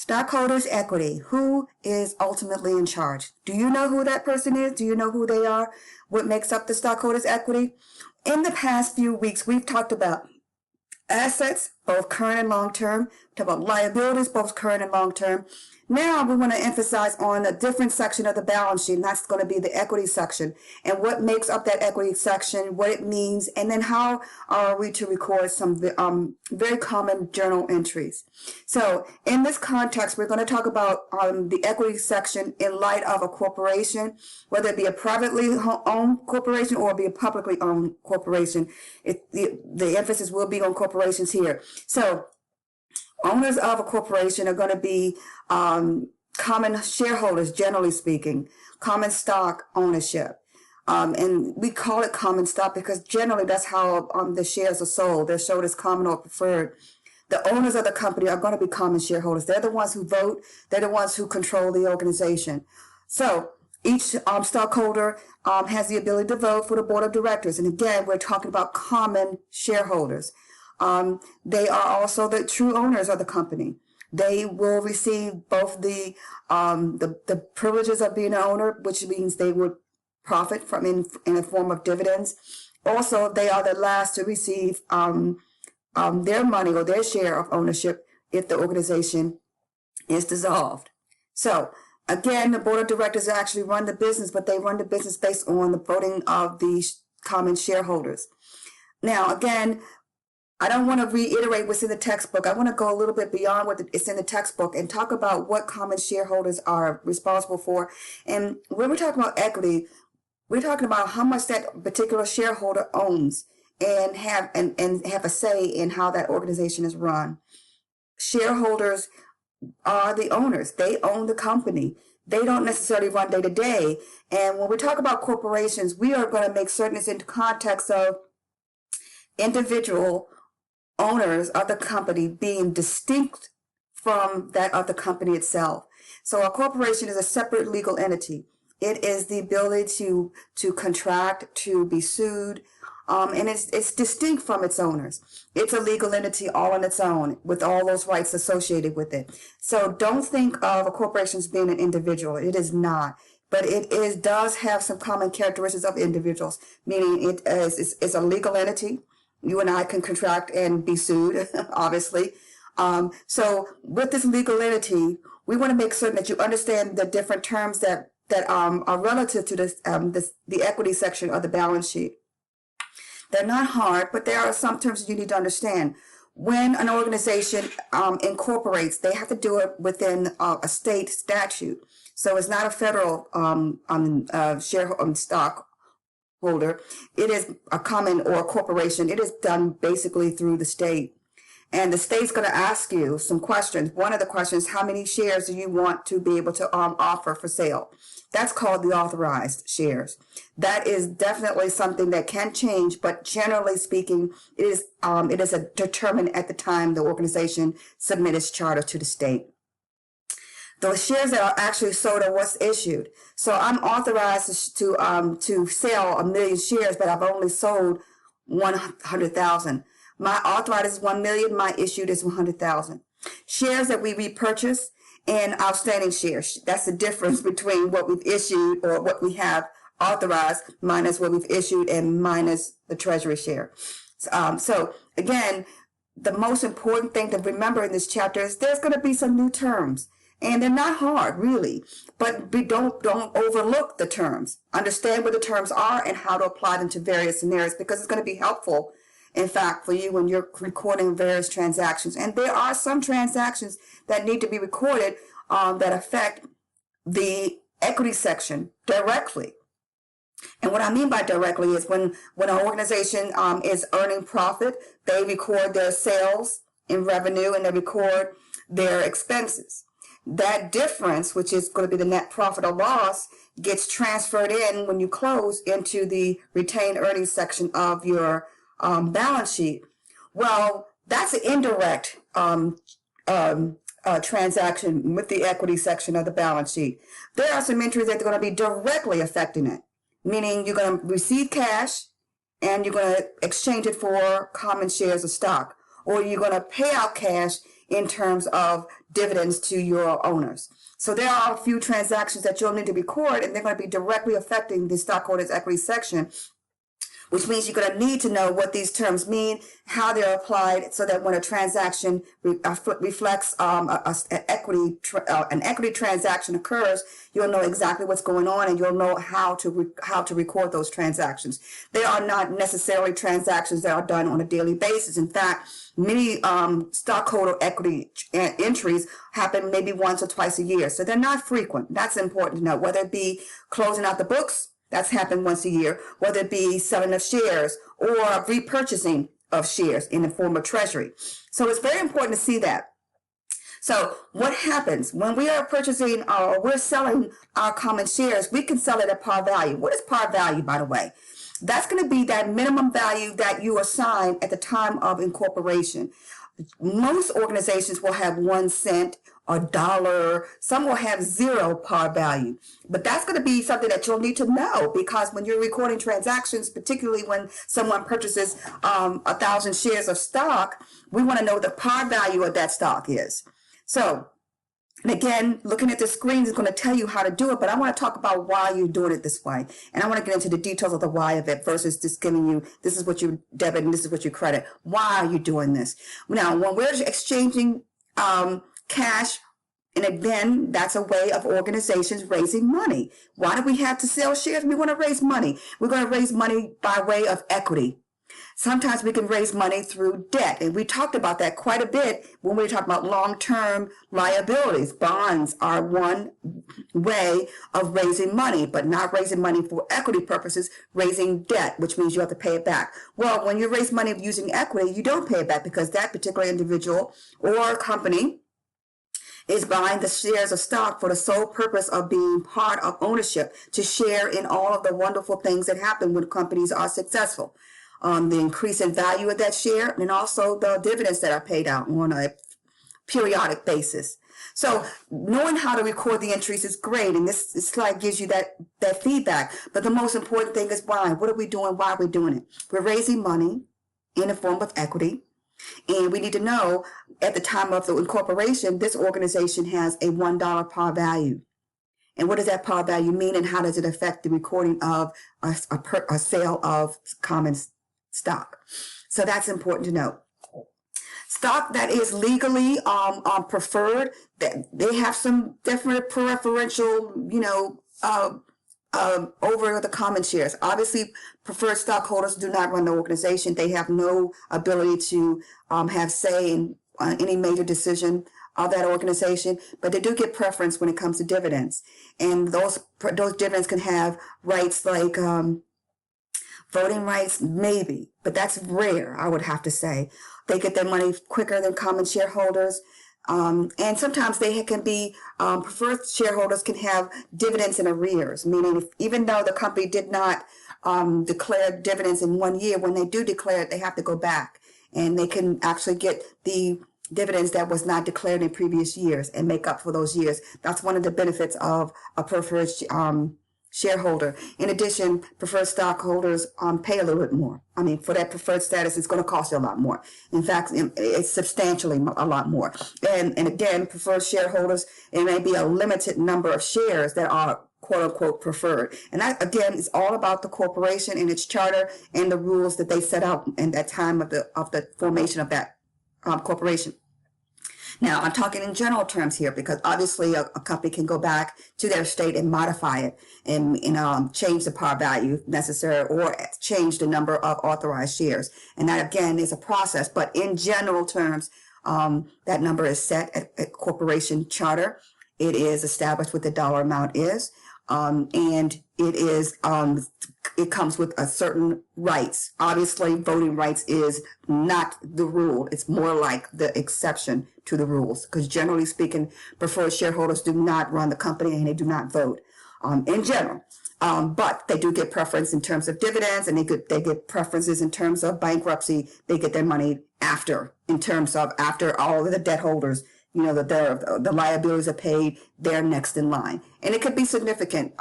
Stockholders' equity. Who is ultimately in charge? Do you know who that person is? Do you know who they are? What makes up the stockholders' equity? In the past few weeks, we've talked about assets, both current and long-term. We talk about liabilities, both current and long-term. Now we want to emphasize on a different section of the balance sheet, and that's going to be the equity section, and what makes up that equity section, what it means, and then how are we to record some very common journal entries. So in this context, we're going to talk about the equity section in light of a corporation, whether it be a privately owned corporation or be a publicly owned corporation. The emphasis will be on corporations here. So owners of a corporation are going to be common shareholders, generally speaking, common stock ownership. And we call it common stock because generally that's how the shares are sold. They're sold as common or preferred. The owners of the company are going to be common shareholders. They're the ones who vote. They're the ones who control the organization. So each stockholder has the ability to vote for the board of directors. And again, we're talking about common shareholders. They are also the true owners of the company. They will receive both the privileges of being an owner, which means they would profit from in a form of dividends. Also, they are the last to receive their money or their share of ownership if the organization is dissolved. So again, the board of directors actually run the business, but they run the business based on the voting of the common shareholders. Now, again, I don't want to reiterate what's in the textbook. I want to go a little bit beyond what is in the textbook and talk about what common shareholders are responsible for. And when we're talking about equity, we're talking about how much that particular shareholder owns and have a say in how that organization is run. Shareholders are the owners. They own the company. They don't necessarily run day to day. And when we talk about corporations, we are going to make certain it's in context of individual owners of the company being distinct from that of the company itself. So a corporation is a separate legal entity. It is the ability to contract, to be sued, and it's distinct from its owners. It's a legal entity all on its own with all those rights associated with it. So don't think of a corporation as being an individual. It is not. But it does have some common characteristics of individuals, meaning it's a legal entity. You and I can contract and be sued, obviously. So with this legal entity, we want to make certain that you understand the different terms that are relative to the equity section of the balance sheet. They're not hard, but there are some terms that you need to understand. When an organization incorporates, they have to do it within a state statute. So it's not a federal stockholder. It is a common or a corporation. It is done basically through the state. And the state's going to ask you some questions. One of the questions, how many shares do you want to be able to offer for sale? That's called the authorized shares. That is definitely something that can change, but generally speaking, it is determined at the time the organization submits its charter to the state. Those shares that are actually sold are what's issued. So I'm authorized to sell 1 million shares, but I've only sold 100,000. My authorized is 1 million. My issued is 100,000. Shares that we repurchase and outstanding shares. That's the difference between what we've issued or what we have authorized minus what we've issued and minus the Treasury share. So again, the most important thing to remember in this chapter is there's going to be some new terms. And they're not hard, really, but don't overlook the terms. Understand what the terms are and how to apply them to various scenarios, because it's going to be helpful, in fact, for you when you're recording various transactions. And there are some transactions that need to be recorded that affect the equity section directly. And what I mean by directly is when an organization is earning profit, they record their sales and revenue and they record their expenses. That difference, which is going to be the net profit or loss, gets transferred in when you close into the retained earnings section of your balance sheet. Well, that's an indirect transaction with the equity section of the balance sheet. There are some entries that are going to be directly affecting it, meaning you're going to receive cash and you're going to exchange it for common shares of stock, or you're going to pay out cash in terms of dividends to your owners. So there are a few transactions that you'll need to record, and they're going to be directly affecting the stockholders equity section, which means you're going to need to know what these terms mean, how they're applied, so that when a transaction reflects an equity transaction occurs, you'll know exactly what's going on, and you'll know how to record those transactions. They are not necessarily transactions that are done on a daily basis. In fact, many stockholder equity entries happen maybe once or twice a year, so they're not frequent. That's important to know. Whether it be closing out the books, that's happened once a year, whether it be selling of shares or repurchasing of shares in the form of Treasury. So it's very important to see that. So what happens when we are purchasing or we're selling our common shares? We can sell it at par value. What is par value, by the way? That's going to be that minimum value that you assign at the time of incorporation. Most organizations will have 1 cent or dollar. Some will have 0 par value. But that's going to be something that you'll need to know, because when you're recording transactions, particularly when someone purchases 1,000 shares of stock, we want to know what the par value of that stock is. So, and again, looking at the screens is going to tell you how to do it, but I want to talk about why you're doing it this way. And I want to get into the details of the why of it versus just giving you, this is what you debit and this is what you credit. Why are you doing this? Now, when we're exchanging cash, and again, that's a way of organizations raising money. Why do we have to sell shares? We want to raise money. We're going to raise money by way of equity. Sometimes we can raise money through debt, and we talked about that quite a bit when we talk about long-term liabilities. Bonds are one way of raising money, but not raising money for equity purposes, raising debt, which means you have to pay it back. Well, when you raise money using equity, you don't pay it back because that particular individual or company is buying the shares of stock for the sole purpose of being part of ownership, to share in all of the wonderful things that happen when companies are successful. The increase in value of that share, and also the dividends that are paid out on a periodic basis. So knowing how to record the entries is great, and this slide gives you that feedback. But the most important thing is why. What are we doing? Why are we doing it? We're raising money in the form of equity, and we need to know at the time of the incorporation, this organization has a $1 par value. And what does that par value mean, and how does it affect the recording of a sale of common stock? So that's important to know. Stock that is legally preferred, that they have some different preferential, over the common shares. Obviously, preferred stockholders do not run the organization. They have no ability to have say in any major decision of that organization, but they do get preference when it comes to dividends. And those dividends can have rights like voting rights, maybe, but that's rare, I would have to say. They get their money quicker than common shareholders. And sometimes they can be, preferred shareholders can have dividends in arrears, meaning even though the company did not declare dividends in 1 year, when they do declare it, they have to go back and they can actually get the dividends that was not declared in previous years and make up for those years. That's one of the benefits of a preferred shareholder. In addition, preferred stockholders pay a little bit more. I mean, for that preferred status, it's going to cost you a lot more. In fact, it's substantially a lot more. And again, preferred shareholders, it may be a limited number of shares that are quote unquote preferred. And that, again, is all about the corporation and its charter and the rules that they set out in that time of the formation of that corporation. Now, I'm talking in general terms here because obviously a company can go back to their state and modify it and change the par value if necessary, or change the number of authorized shares. And that, again, is a process. But in general terms, that number is set at corporation charter. It is established what the dollar amount is. And it comes with a certain rights. Obviously, voting rights is not the rule. It's more like the exception to the rules, because generally speaking, preferred shareholders do not run the company and they do not vote in general. But they do get preference in terms of dividends, and they get preferences in terms of bankruptcy. They get their money after all of the debt holders. The liabilities are paid, they're next in line. And it could be significant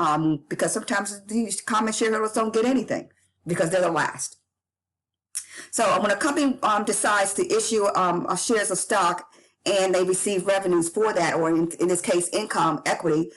because sometimes these common shareholders don't get anything because they're the last. So when a company decides to issue shares of stock and they receive revenues for that, or in this case, income, equity,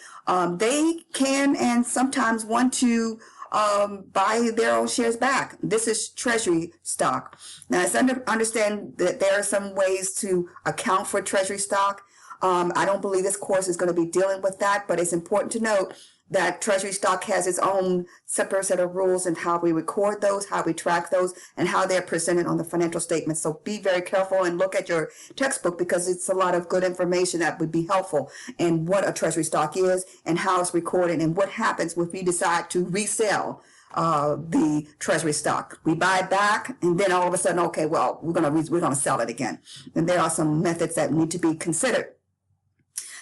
they can and sometimes want to buy their own shares back. This is Treasury stock. Now, it's understand that there are some ways to account for Treasury stock. I don't believe this course is going to be dealing with that, but it's important to note that Treasury stock has its own separate set of rules and how we record those, how we track those, and how they're presented on the financial statements. So be very careful and look at your textbook, because it's a lot of good information that would be helpful in what a Treasury stock is and how it's recorded and what happens if we decide to resell the Treasury stock. We buy it back, and then all of a sudden, okay, well, we're gonna sell it again. And there are some methods that need to be considered.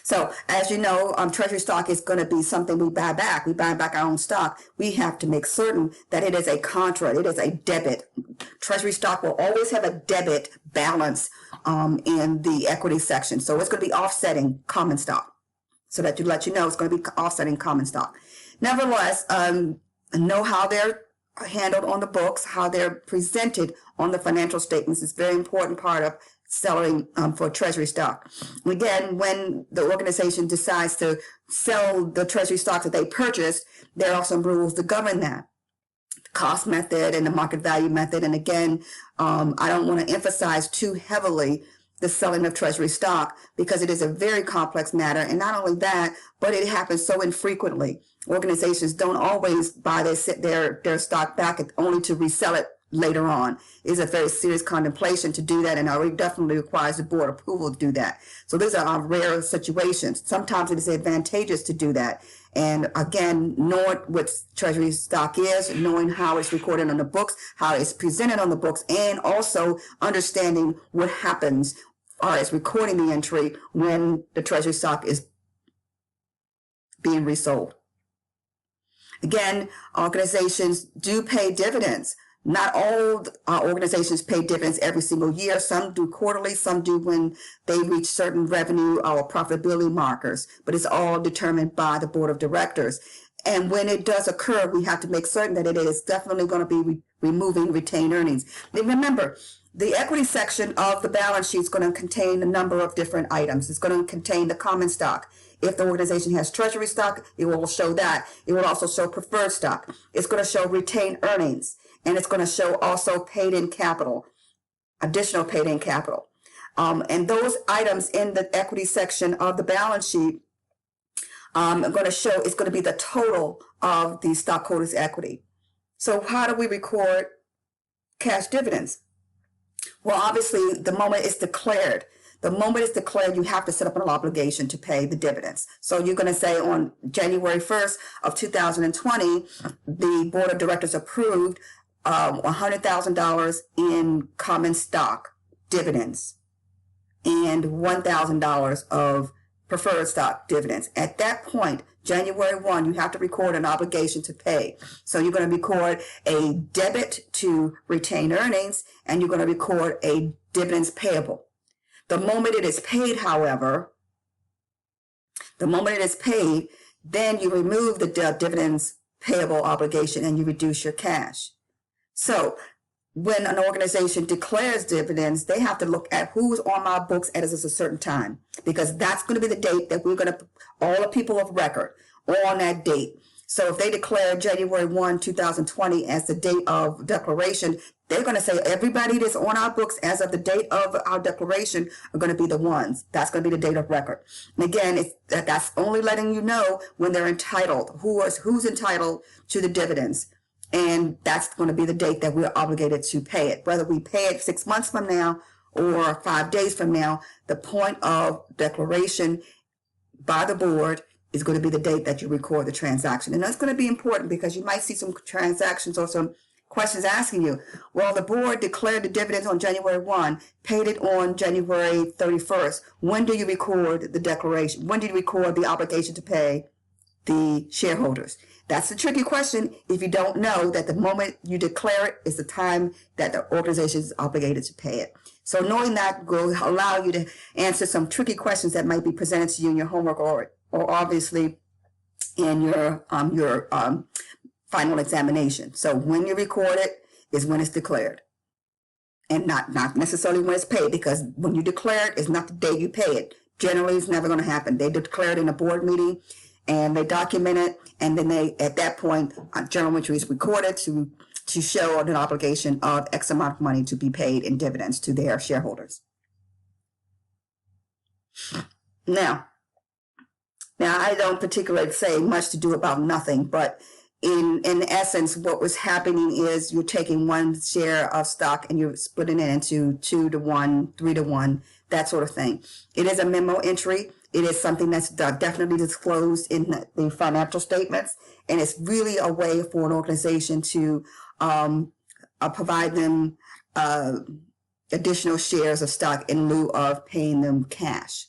So, as you know, Treasury stock is going to be something we buy back. We buy back our own stock. We have to make certain that it is a contra, it is a debit. Treasury stock will always have a debit balance in the equity section. So it's going to be offsetting common stock. So that to let you know, it's going to be offsetting common stock. Nevertheless, know how they're handled on the books, how they're presented on the financial statements is a very important part of selling for Treasury stock. Again, when the organization decides to sell the Treasury stock that they purchased, there are some rules to govern that. The cost method and the market value method. And again, I don't want to emphasize too heavily the selling of Treasury stock, because it is a very complex matter. And not only that, but it happens so infrequently. Organizations don't always buy their stock back only to resell it later on. Is a very serious contemplation to do that, and it definitely requires the board approval to do that. So these are rare situations. Sometimes it is advantageous to do that. And again, knowing what Treasury stock is, knowing how it's recorded on the books, how it's presented on the books, and also understanding what happens as recording the entry when the Treasury stock is being resold. Again, organizations do pay dividends. Not all organizations pay dividends every single year. Some do quarterly, some do when they reach certain revenue or profitability markers, but it's all determined by the board of directors. And when it does occur, we have to make certain that it is definitely going to be removing retained earnings. And remember, the equity section of the balance sheet is going to contain a number of different items. It's going to contain the common stock. If the organization has Treasury stock, it will show that. It will also show preferred stock. It's going to show retained earnings. And it's going to show also paid-in capital, additional paid-in capital. And those items in the equity section of the balance sheet are going to show, it's going to be the total of the stockholders' equity. So how do we record cash dividends? Well, obviously, the moment it's declared, you have to set up an obligation to pay the dividends. So you're going to say on January 1st of 2020, the board of directors approved $100,000 in common stock dividends and $1,000 of preferred stock dividends. At that point, January 1, you have to record an obligation to pay. So you're going to record a debit to retained earnings, and you're going to record a dividends payable. The moment it is paid, however, then you remove the dividends payable obligation and you reduce your cash. So when an organization declares dividends, they have to look at who's on my books at a certain time, because that's going to be the date that we're going to put all the people of record on that date. So if they declare January 1, 2020 as the date of declaration, they're going to say everybody that's on our books as of the date of our declaration are going to be the ones. That's going to be the date of record. And again, that's only letting you know when they're entitled, who's entitled to the dividends. And that's going to be the date that we're obligated to pay it. Whether we pay it 6 months from now or 5 days from now, the point of declaration by the board is going to be the date that you record the transaction. And that's going to be important, because you might see some transactions or some questions asking you, well, the board declared the dividends on January 1, paid it on January 31st. When do you record the declaration? When do you record the obligation to pay the shareholders? That's a tricky question if you don't know that the moment you declare it is the time that the organization is obligated to pay it. So knowing that will allow you to answer some tricky questions that might be presented to you in your homework or obviously in your final examination. So when you record it is when it's declared. and not necessarily when it's paid, because when you declare it, it's not the day you pay it. Generally, it's never going to happen. They declare it in a board meeting, and they document it, and then they, at that point, journal entry is recorded to show an obligation of X amount of money to be paid in dividends to their shareholders. Now I don't particularly say much to do about nothing, but in essence, what was happening is you're taking one share of stock and you're splitting it into 2 to 1, 3 to 1, that sort of thing. It is a memo entry. It is something that's definitely disclosed in the financial statements, and it's really a way for an organization to provide them additional shares of stock in lieu of paying them cash.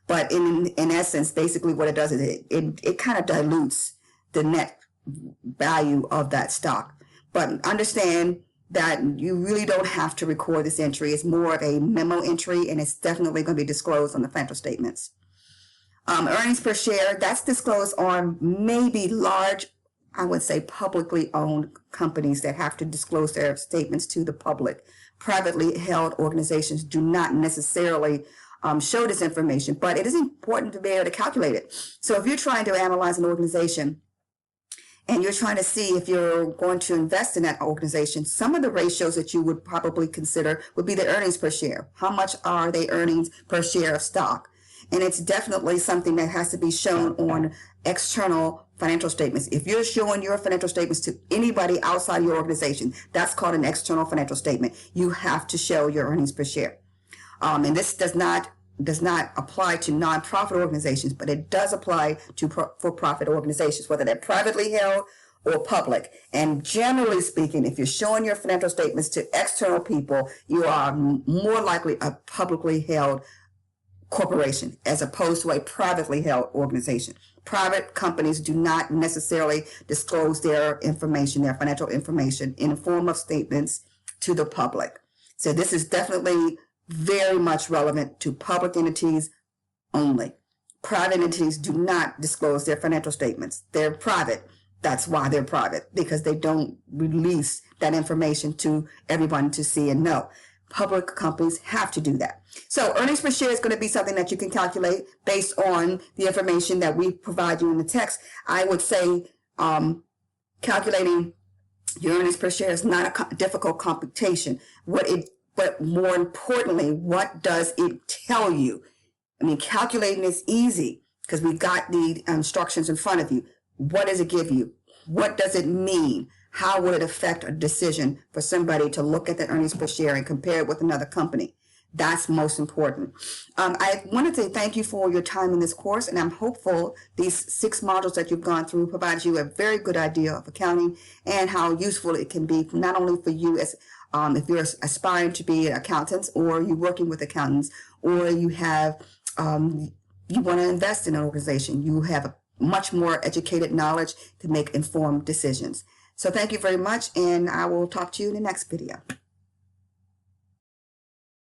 But in essence, basically what it does is it kind of dilutes the net value of that stock. But understand that you really don't have to record this entry. It's more of a memo entry, and it's definitely going to be disclosed on the financial statements. Earnings per share, that's disclosed on maybe large, I would say publicly owned companies that have to disclose their statements to the public. Privately held organizations do not necessarily show this information, but it is important to be able to calculate it. So if you're trying to analyze an organization and you're trying to see if you're going to invest in that organization, some of the ratios that you would probably consider would be the earnings per share. How much are they earnings per share of stock? And it's definitely something that has to be shown on external financial statements. If you're showing your financial statements to anybody outside your organization, that's called an external financial statement. You have to show your earnings per share. And this does not apply to nonprofit organizations, but it does apply to for-profit organizations, whether they're privately held or public. And generally speaking, if you're showing your financial statements to external people, you are more likely a publicly held corporation as opposed to a privately held organization. Private companies do not necessarily disclose their information, their financial information, in the form of statements to the public. So this is definitely very much relevant to public entities only. Private entities do not disclose their financial statements. They're private. That's why they're private, because they don't release that information to everyone to see and know. Public companies have to do that. So earnings per share is going to be something that you can calculate based on the information that we provide you in the text. I would say calculating your earnings per share is not a difficult computation. But more importantly, what does it tell you? I mean, calculating is easy because we've got the instructions in front of you. What does it give you? What does it mean? How would it affect a decision for somebody to look at the earnings per share and compare it with another company? That's most important. I wanted to thank you for your time in this course, and I'm hopeful these 6 modules that you've gone through provide you a very good idea of accounting and how useful it can be, not only for you as if you're aspiring to be accountants, or you're working with accountants, or you have you want to invest in an organization. You have a much more educated knowledge to make informed decisions. So thank you very much, and I will talk to you in the next video.